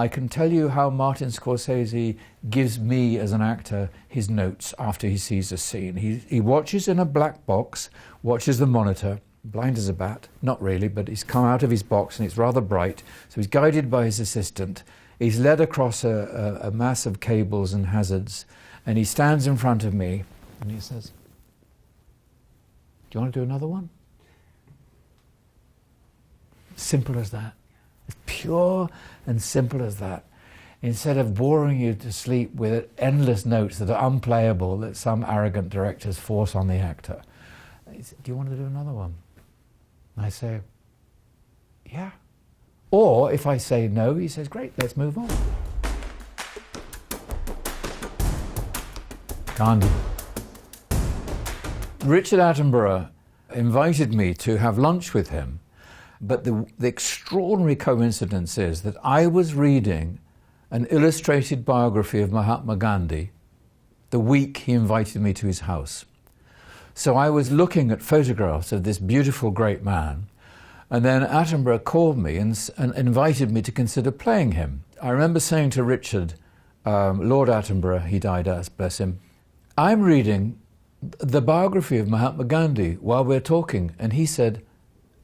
I can tell you how Martin Scorsese gives me, as an actor, his notes after he sees a scene. He watches in a black box, watches the monitor, blind as a bat, not really, but he's come out of his box and it's rather bright, so he's guided by his assistant. He's led across a mass of cables and hazards, and he stands in front of me and he says, "Do you want to do another one?" Simple as that. It's pure and simple as that. Instead of boring you to sleep with endless notes that are unplayable that some arrogant directors force on the actor. He said, "Do you want to do another one?" And I say, "Yeah." Or if I say no, he says, "Great, let's move on." Gandhi. Richard Attenborough invited me to have lunch with him, but the extraordinary coincidence is that I was reading an illustrated biography of Mahatma Gandhi the week he invited me to his house. So I was looking at photographs of this beautiful great man, and then Attenborough called me and invited me to consider playing him. I remember saying to Richard, Lord Attenborough, he died, bless him, "I'm reading the biography of Mahatma Gandhi while we're talking." And he said,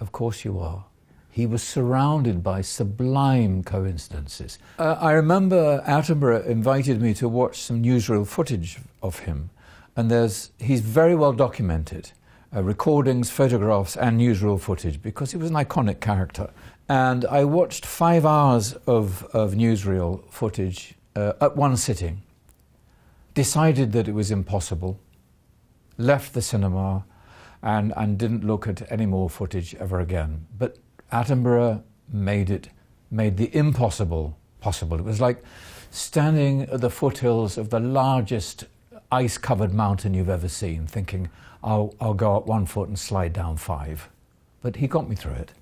"Of course you are." He was surrounded by sublime coincidences. I remember Attenborough invited me to watch some newsreel footage of him, and he's very well documented. Recordings, photographs and newsreel footage, because he was an iconic character. And I watched 5 hours of newsreel footage at one sitting, decided that it was impossible, left the cinema and didn't look at any more footage ever again. But Attenborough made the impossible possible. It was like standing at the foothills of the largest ice-covered mountain you've ever seen, thinking, I'll go up 1 foot and slide down 5. But he got me through it.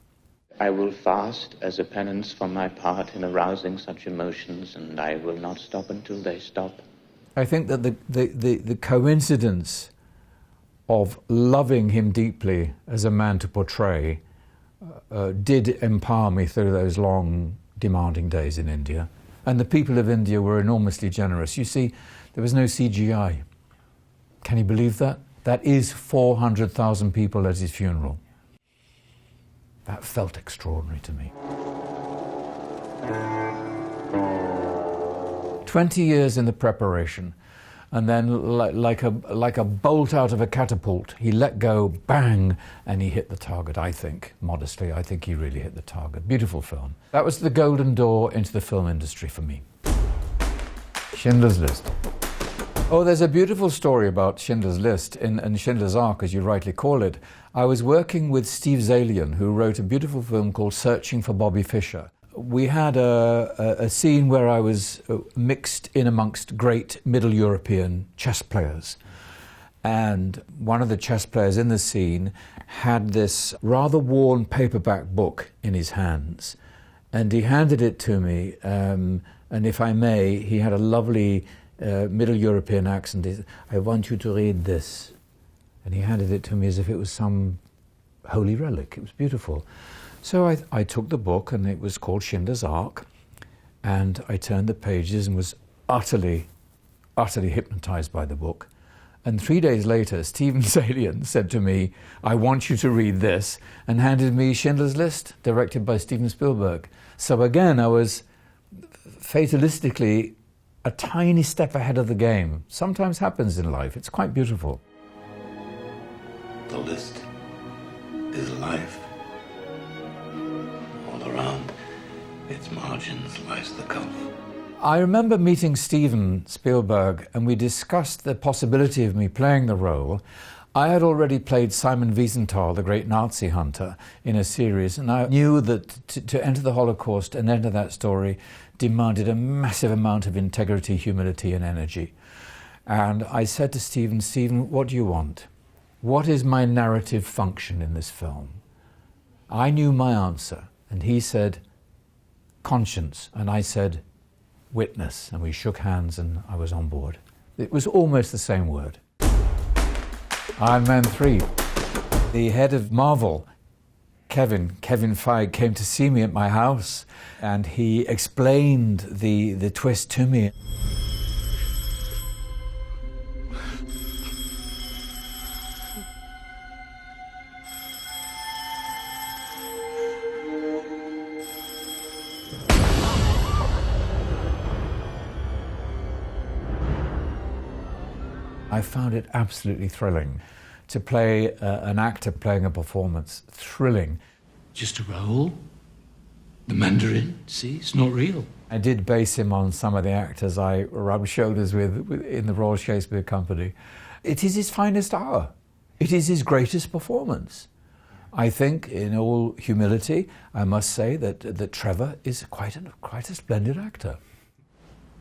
I will fast as a penance for my part in arousing such emotions, and I will not stop until they stop. I think that the coincidence of loving him deeply as a man to portray did empower me through those long, demanding days in India. And the people of India were enormously generous. You see, there was no CGI. Can you believe that? That is 400,000 people at his funeral. That felt extraordinary to me. 20 years in the preparation, and then like a bolt out of a catapult, he let go, bang, and he hit the target, I think. Modestly, I think he really hit the target. Beautiful film. That was the golden door into the film industry for me. Schindler's List. Oh, there's a beautiful story about Schindler's List and Schindler's Ark, as you rightly call it. I was working with Steve Zalian, who wrote a beautiful film called Searching for Bobby Fischer. We had a scene where I was mixed in amongst great Middle European chess players. And one of the chess players in the scene had this rather worn paperback book in his hands. And he handed it to me, and if I may, he had a lovely Middle European accent. He said, "I want you to read this." And he handed it to me as if it was some holy relic. It was beautiful. So I took the book, and it was called Schindler's Ark, and I turned the pages and was utterly hypnotized by the book. And 3 days later, Stephen Zalian said to me, "I want you to read this," and handed me Schindler's List, directed by Steven Spielberg. So again, I was fatalistically a tiny step ahead of the game. Sometimes happens in life. It's quite beautiful. The list is life. All around its margins lies the gulf. I remember meeting Steven Spielberg, and we discussed the possibility of me playing the role. I had already played Simon Wiesenthal, the great Nazi hunter, in a series, and I knew that to enter the Holocaust and enter that story demanded a massive amount of integrity, humility, and energy. And I said to Steven, what do you want? What is my narrative function in this film? I knew my answer, and he said, conscience, and I said, witness, and we shook hands and I was on board. It was almost the same word. Iron Man 3. The head of Marvel Kevin Feig, came to see me at my house, and he explained the twist to me. I found it absolutely thrilling to play an actor playing a performance. Thrilling. Just a role? The Mandarin? See, it's not real. I did base him on some of the actors I rubbed shoulders with in the Royal Shakespeare Company. It is his finest hour. It is his greatest performance. I think, in all humility, I must say that Trevor is quite a splendid actor.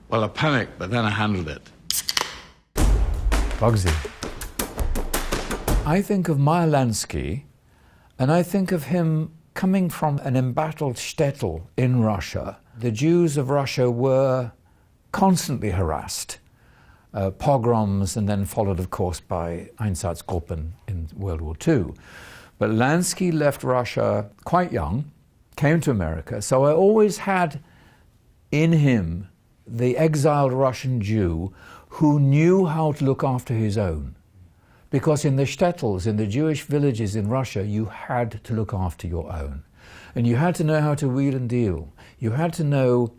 Well, I panicked, but then I handled it. Bugsy. I think of Meyer Lansky, and I think of him coming from an embattled shtetl in Russia. The Jews of Russia were constantly harassed. Pogroms, and then followed, of course, by Einsatzgruppen in World War II. But Lansky left Russia quite young, came to America, so I always had in him the exiled Russian Jew who knew how to look after his own. Because in the shtetls, in the Jewish villages in Russia, you had to look after your own. And you had to know how to wheel and deal. You had to know,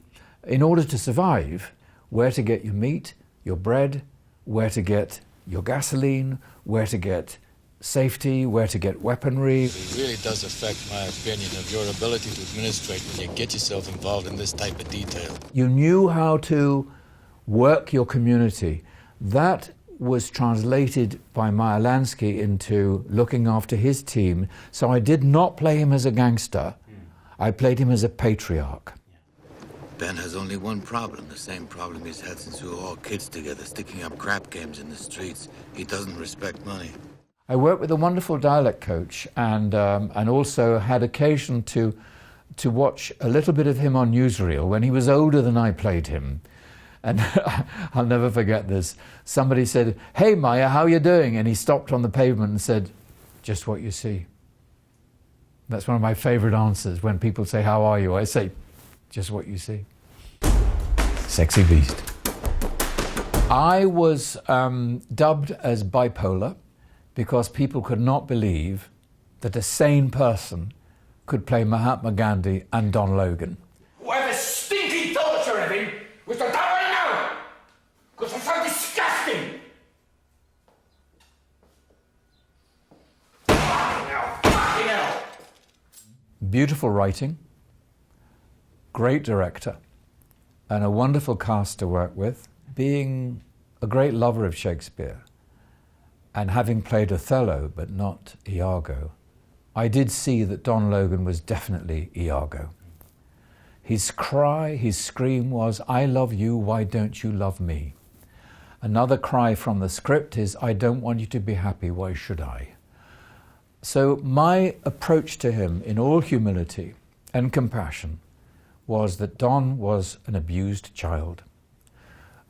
in order to survive, where to get your meat, your bread, where to get your gasoline, where to get safety, where to get weaponry. It really does affect my opinion of your ability to administrate when you get yourself involved in this type of detail. You knew how to work your community. That was translated by Meyer Lansky into looking after his team. So I did not play him as a gangster. I played him as a patriarch. Ben has only one problem, the same problem he's had since we were all kids together, sticking up crap games in the streets. He doesn't respect money. I worked with a wonderful dialect coach, and also had occasion to watch a little bit of him on newsreel when he was older than I played him. And I'll never forget this. Somebody said, "Hey, Maya, how you doing?" And he stopped on the pavement and said, "Just what you see." That's one of my favorite answers. When people say, "How are you?" I say, "Just what you see." Sexy beast. I was dubbed as bipolar because people could not believe that a sane person could play Mahatma Gandhi and Don Logan. Why the stinky torture of him was the devil now! Because it's so disgusting! Fucking hell! Beautiful writing, great director, and a wonderful cast to work with. Being a great lover of Shakespeare, and having played Othello but not Iago, I did see that Don Logan was definitely Iago. His cry, his scream was, "I love you, why don't you love me?" Another cry from the script is, "I don't want you to be happy, why should I?" So my approach to him, in all humility and compassion, was that Don was an abused child,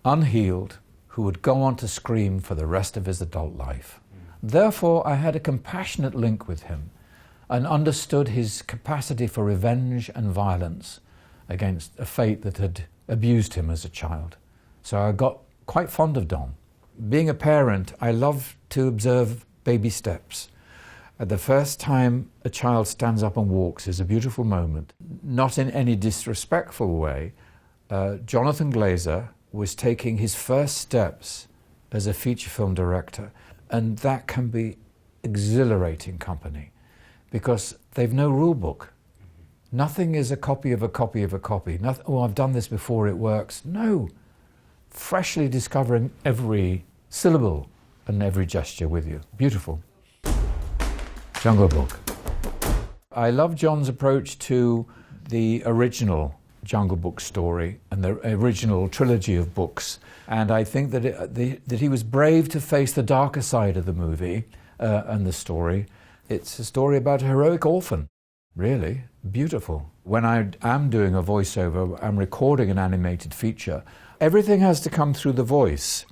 unhealed, who would go on to scream for the rest of his adult life. Therefore, I had a compassionate link with him and understood his capacity for revenge and violence against a fate that had abused him as a child. So I got quite fond of Don. Being a parent, I love to observe baby steps. At the first time a child stands up and walks is a beautiful moment. Not in any disrespectful way. Jonathan Glazer was taking his first steps as a feature film director, and that can be exhilarating company because they've no rule book. Nothing is a copy of a copy of a copy. Nothing, "Oh, I've done this before, it works." No. Freshly discovering every syllable and every gesture with you. Beautiful. Jungle Book. I love John's approach to the original Jungle Book story and the original trilogy of books. And I think that that he was brave to face the darker side of the movie and the story. It's a story about a heroic orphan, really. Beautiful. When I am doing a voiceover, I'm recording an animated feature, everything has to come through the voice.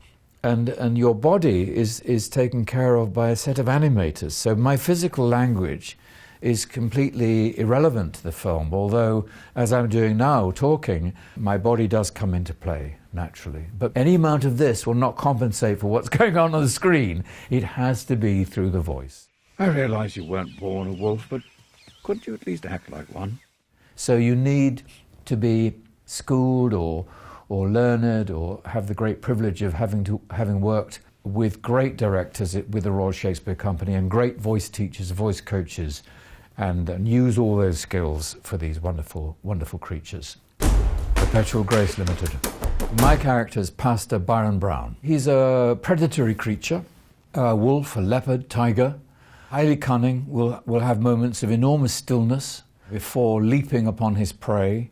And your body is taken care of by a set of animators. So my physical language is completely irrelevant to the film, although, as I'm doing now, talking, my body does come into play, naturally. But any amount of this will not compensate for what's going on the screen. It has to be through the voice. I realise you weren't born a wolf, but couldn't you at least act like one? So you need to be schooled or learned or have the great privilege of having worked with great directors with the Royal Shakespeare Company and great voice teachers, voice coaches, and use all those skills for these wonderful, wonderful creatures. Perpetual Grace Limited. My character is Pastor Byron Brown. He's a predatory creature, a wolf, a leopard, tiger, highly cunning, will have moments of enormous stillness before leaping upon his prey.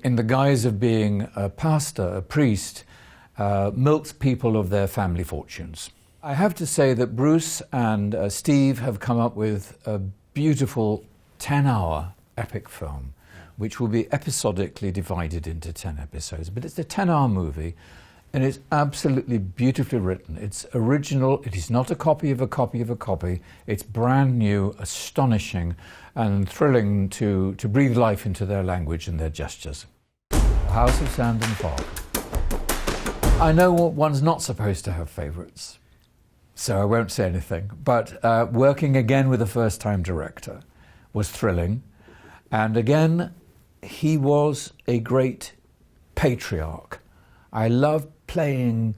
In the guise of being a pastor, a priest, milks people of their family fortunes. I have to say that Bruce and Steve have come up with a beautiful 10-hour epic film, which will be episodically divided into 10 episodes. But it's a 10-hour movie, and it's absolutely beautifully written. It's original. It is not a copy of a copy of a copy. It's brand new, astonishing, and thrilling to breathe life into their language and their gestures. House of Sand and Fog. I know one's not supposed to have favourites, so I won't say anything. But working again with a first-time director was thrilling. And again, he was a great patriarch. I love playing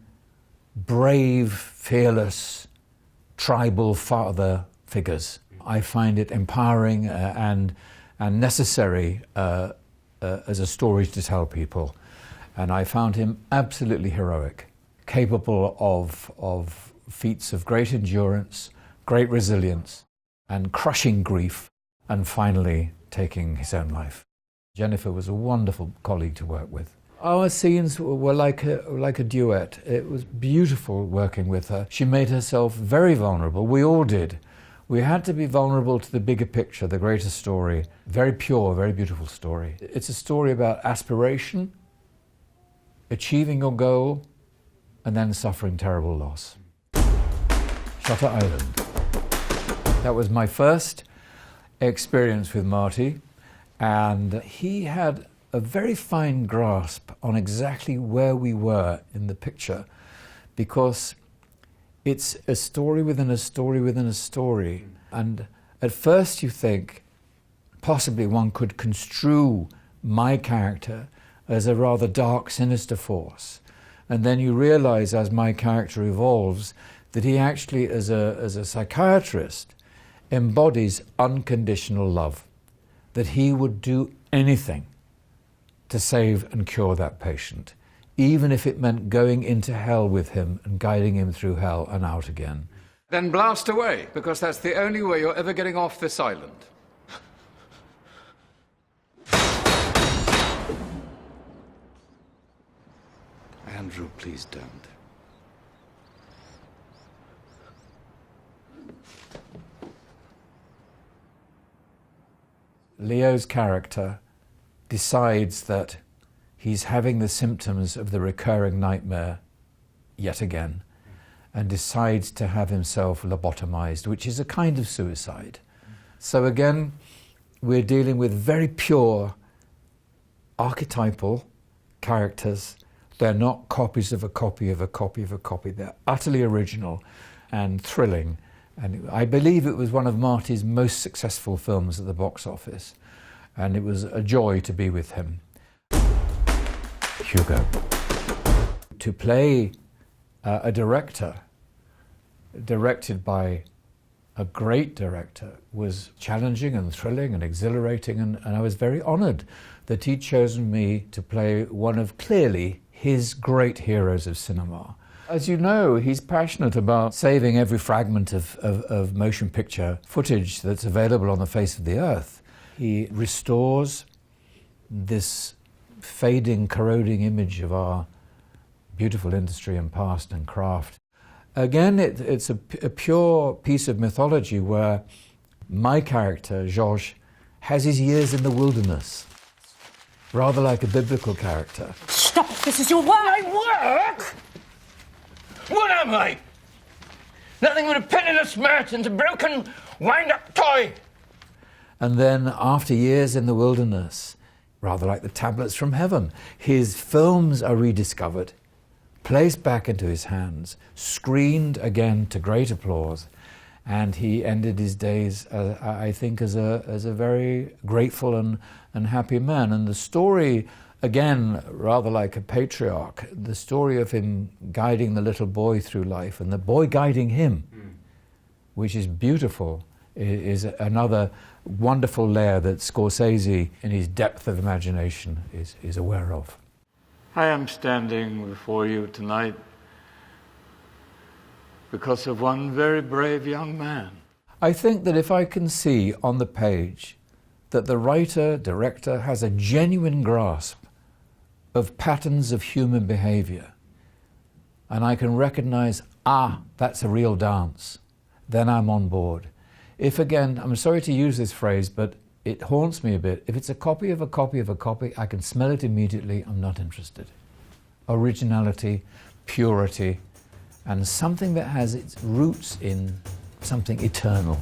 brave, fearless, tribal father figures. I find it empowering and necessary as a story to tell people. And I found him absolutely heroic, capable of feats of great endurance, great resilience, and crushing grief, and finally taking his own life. Jennifer was a wonderful colleague to work with. Our scenes were like a duet. It was beautiful working with her. She made herself very vulnerable. We all did. We had to be vulnerable to the bigger picture, the greater story. Very pure, very beautiful story. It's a story about aspiration, achieving your goal, and then suffering terrible loss. Shutter Island. That was my first experience with Marty, and he had a very fine grasp on exactly where we were in the picture, because it's a story within a story within a story. And at first you think possibly one could construe my character as a rather dark, sinister force. And then you realize as my character evolves that he actually, as a psychiatrist, embodies unconditional love, that he would do anything to save and cure that patient, even if it meant going into hell with him and guiding him through hell and out again. Then blast away, because that's the only way you're ever getting off this island. Andrew, please don't. Leo's character decides that he's having the symptoms of the recurring nightmare yet again, and decides to have himself lobotomized, which is a kind of suicide. So again, we're dealing with very pure archetypal characters. They're not copies of a copy of a copy of a copy. They're utterly original and thrilling. And I believe it was one of Marty's most successful films at the box office. And it was a joy to be with him. Hugo. To play a director, directed by a great director, was challenging and thrilling and exhilarating, and I was very honoured that he'd chosen me to play one of clearly his great heroes of cinema. As you know, he's passionate about saving every fragment of motion picture footage that's available on the face of the earth. He restores this fading, corroding image of our beautiful industry and past and craft. Again, it's a pure piece of mythology where my character, Georges, has his years in the wilderness, rather like a biblical character. Stop it, this is your work! My work? What am I? Nothing but a penniless merchant, a broken, wind-up toy. And then after years in the wilderness, rather like the tablets from heaven, his films are rediscovered, placed back into his hands, screened again to great applause, and he ended his days, I think, as a very grateful and happy man. And the story, again, rather like a patriarch, the story of him guiding the little boy through life and the boy guiding him, which is beautiful, is another wonderful layer that Scorsese, in his depth of imagination, is aware of. I am standing before you tonight because of one very brave young man. I think that if I can see on the page that the writer, director has a genuine grasp of patterns of human behavior, and I can recognize, that's a real dance, then I'm on board. If again, I'm sorry to use this phrase, but it haunts me a bit. If it's a copy of a copy of a copy, I can smell it immediately, I'm not interested. Originality, purity, and something that has its roots in something eternal.